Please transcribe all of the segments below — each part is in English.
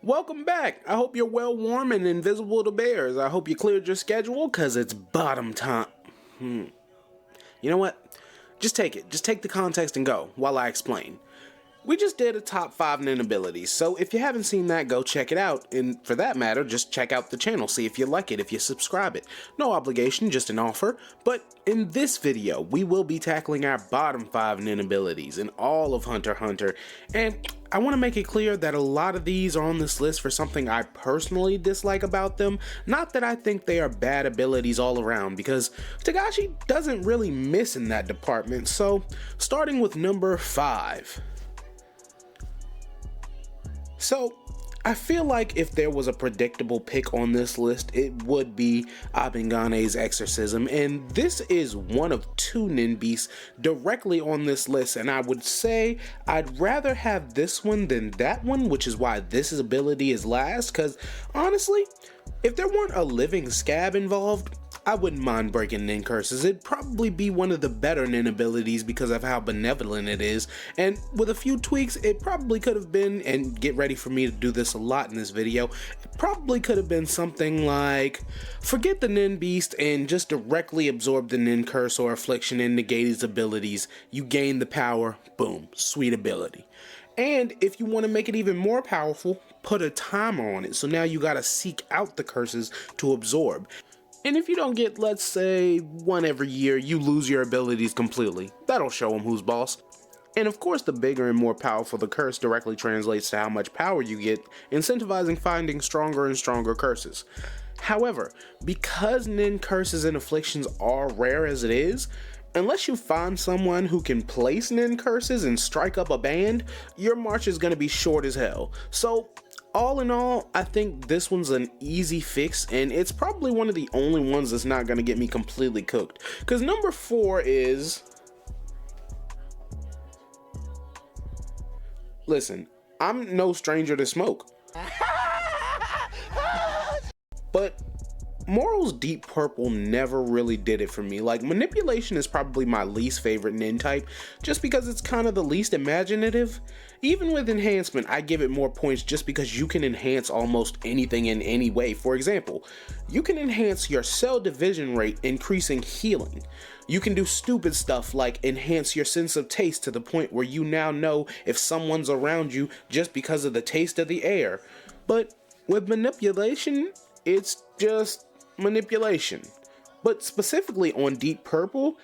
Welcome back. I hope you're well warm and invisible to bears. I hope you cleared your schedule cause it's bottom time. You know what? Just take it. Just take the context and go while I explain. We just did a top 5 nin abilities, so if you haven't seen that, go check it out, and for that matter, just check out the channel, see if you like it, if you subscribe it. No obligation, just an offer, but in this video, we will be tackling our bottom 5 nin abilities in all of Hunter x Hunter, and I want to make it clear that a lot of these are on this list for something I personally dislike about them, not that I think they are bad abilities all around, because Togashi doesn't really miss in that department, so starting with number 5. So, I feel like if there was a predictable pick on this list, it would be Abing Gan's Exorcism, and this is one of 2 nin beasts directly on this list, and I would say I'd rather have this one than that one, which is why this ability is last, because honestly, if there weren't a living scab involved, I wouldn't mind breaking nin curses. It'd probably be one of the better nin abilities because of how benevolent it is, and with a few tweaks, it probably could have been, and get ready for me to do this a lot in this video, it probably could have been something like, forget the nin beast and just directly absorb the nin curse or affliction and negate his abilities. You gain the power, boom, sweet ability. And if you want to make it even more powerful, put a timer on it, so now you gotta seek out the curses to absorb. And if you don't get, let's say, one every year, you lose your abilities completely. That'll show them who's boss. And of course, the bigger and more powerful the curse directly translates to how much power you get, incentivizing finding stronger and stronger curses. However, because nin curses and afflictions are rare as it is, unless you find someone who can place nin curses and strike up a band, your march is going to be short as hell. So, all in all, I think this one's an easy fix, and it's probably one of the only ones that's not going to get me completely cooked. Because number 4 is... Listen, I'm no stranger to smoke. But Moral's Deep Purple never really did it for me. Like, Manipulation is probably my least favorite nin type, just because it's kind of the least imaginative. Even with Enhancement, I give it more points just because you can enhance almost anything in any way. For example, you can enhance your cell division rate, increasing healing. You can do stupid stuff like enhance your sense of taste to the point where you now know if someone's around you just because of the taste of the air. But with Manipulation, it's just manipulation. But specifically on Deep Purple,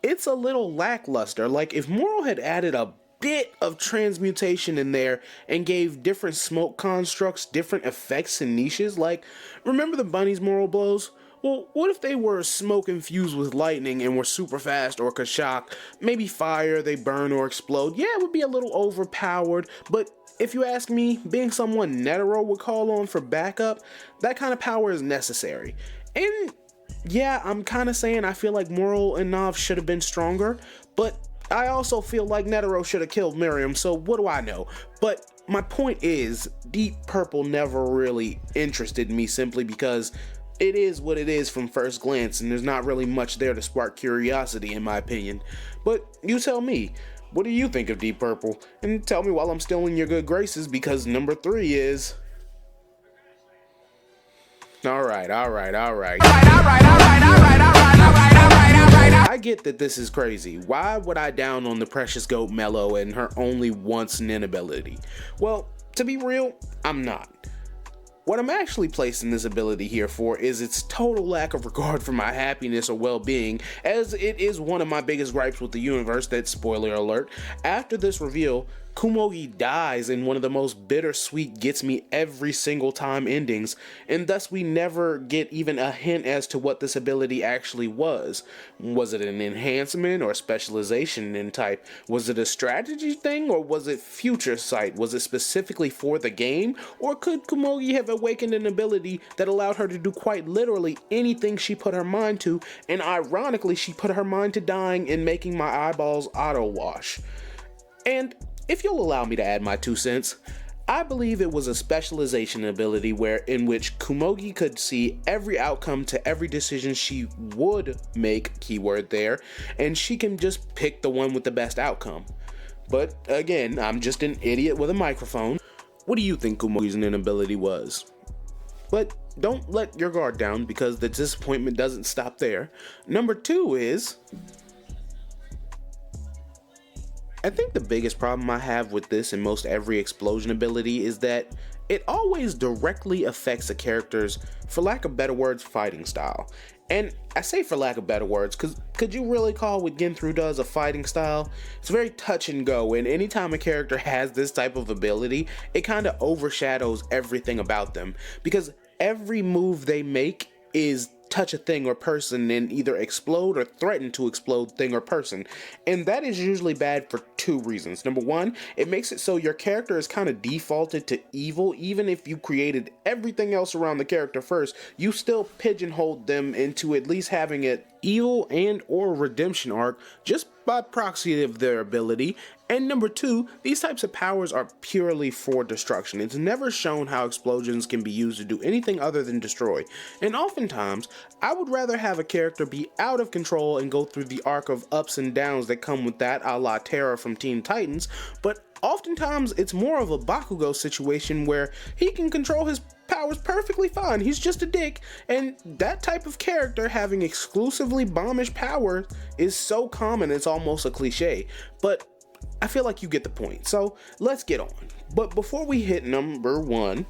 it's a little lackluster. Like, if Moral had added a bit of transmutation in there and gave different smoke constructs different effects and niches, like, remember the bunny's Moral blows? Well, what if they were smoke infused with lightning and were super fast or could shock? Maybe fire, they burn or explode. Yeah, it would be a little overpowered, but if you ask me, being someone Netero would call on for backup, that kind of power is necessary. And yeah, I'm kind of saying I feel like Moral and Nav should have been stronger, but I also feel like Netero should have killed Miriam, so what do I know? But my point is, Deep Purple never really interested me simply because it is what it is from first glance, and there's not really much there to spark curiosity in my opinion. But you tell me, what do you think of Deep Purple? And tell me while I'm still in your good graces, because number 3 is... Alright. I get that this is crazy. Why would I down on the Precious Goat Mellow and her only once nin ability? Well, to be real, I'm not. What I'm actually placing this ability here for is its total lack of regard for my happiness or well-being, as it is one of my biggest gripes with the universe that, spoiler alert, after this reveal, Kumoi dies in one of the most bittersweet gets me every single time endings, and thus we never get even a hint as to what this ability actually was. Was it an enhancement or specialization in type? Was it a strategy thing, or was it future sight? Was it specifically for the game, or could Kumoi have awakened an ability that allowed her to do quite literally anything she put her mind to, and ironically she put her mind to dying and making my eyeballs auto wash? And if you'll allow me to add my 2 cents, I believe it was a specialization ability in which Kumoi could see every outcome to every decision she would make, keyword there, and she can just pick the one with the best outcome. But again, I'm just an idiot with a microphone. what do you think Kumoi's nin ability was? But don't let your guard down, because the disappointment doesn't stop there. Number 2 is, I think the biggest problem I have with this and most every explosion ability is that it always directly affects a character's, for lack of better words, fighting style. And I say for lack of better words, because could you really call what Genthru does a fighting style? It's very touch and go, and anytime a character has this type of ability, it kind of overshadows everything about them, because every move they make is touch a thing or person and either explode or threaten to explode thing or person. And that is usually bad for 2 reasons. Number 1, it makes it so your character is kind of defaulted to evil. Even if you created everything else around the character first, you still pigeonholed them into at least having an evil and or redemption arc just by proxy of their ability. And number 2, these types of powers are purely for destruction. It's never shown how explosions can be used to do anything other than destroy. And oftentimes, I would rather have a character be out of control and go through the arc of ups and downs that come with that, a la Terra from Teen Titans, but oftentimes it's more of a Bakugo situation where he can control his powers perfectly fine. He's just a dick, and that type of character having exclusively bombish power is so common it's almost a cliche. But I feel like you get the point, so let's get on. But before we hit number 1,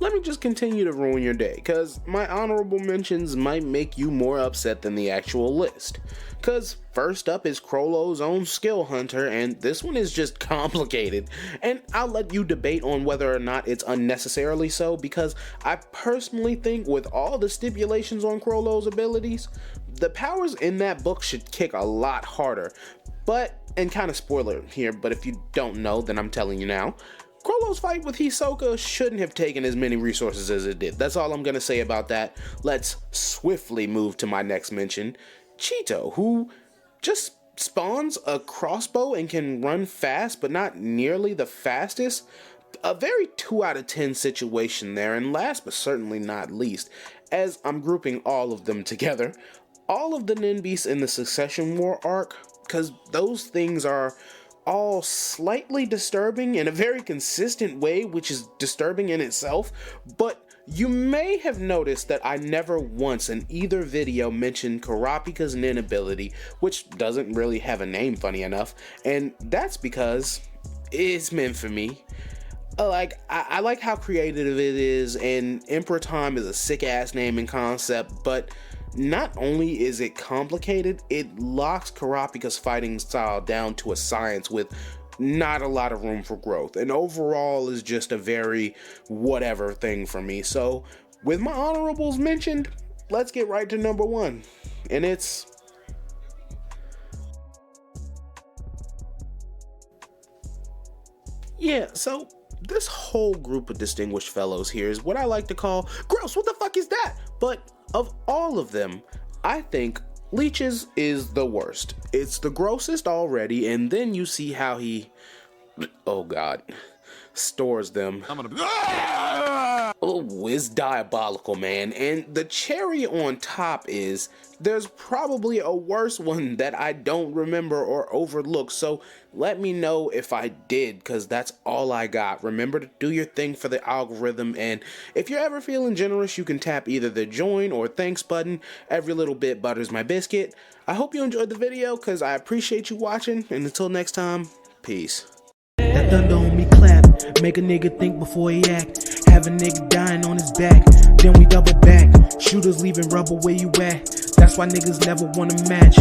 let me just continue to ruin your day, because my honorable mentions might make you more upset than the actual list. Because first up is Chrollo's own Skill Hunter, and this one is just complicated, and I'll let you debate on whether or not it's unnecessarily so, because I personally think with all the stipulations on Chrollo's abilities, the powers in that book should kick a lot harder. But, and kind of spoiler here, but if you don't know, then I'm telling you now, Chrollo's fight with Hisoka shouldn't have taken as many resources as it did. That's all I'm going to say about that. Let's swiftly move to my next mention, Cheeto, who just spawns a crossbow and can run fast, but not nearly the fastest. A very 2 out of 10 situation there, and last but certainly not least, as I'm grouping all of them together, all of the nin beasts in the Succession War arc, because those things are all slightly disturbing in a very consistent way, which is disturbing in itself. But you may have noticed that I never once in either video mentioned Kurapika's nin ability, which doesn't really have a name, funny enough, and that's because it's meant for me. I like how creative it is, and Emperor Time is a sick ass name and concept, but not only is it complicated, it locks Kurapika's fighting style down to a science with not a lot of room for growth, and overall is just a very whatever thing for me. So with my honorables mentioned, let's get right to number 1, and it's so this whole group of distinguished fellows here is what I like to call gross. What the fuck is that? But of all of them, I think Leech's is the worst. It's the grossest already, and then you see how he, oh god, stores them. Oh, it's diabolical, man. And the cherry on top is there's probably a worse one that I don't remember or overlook, so let me know if I did, because that's all I got. Remember to do your thing for the algorithm, and if you're ever feeling generous, you can tap either the join or thanks button. Every little bit butters my biscuit. I hope you enjoyed the video, because I appreciate you watching, and until next time, peace. That thunder on me clap, make a nigga think before he act. Have a nigga dying on his back, then we double back. Shooters leaving rubber where you at, that's why niggas never wanna match.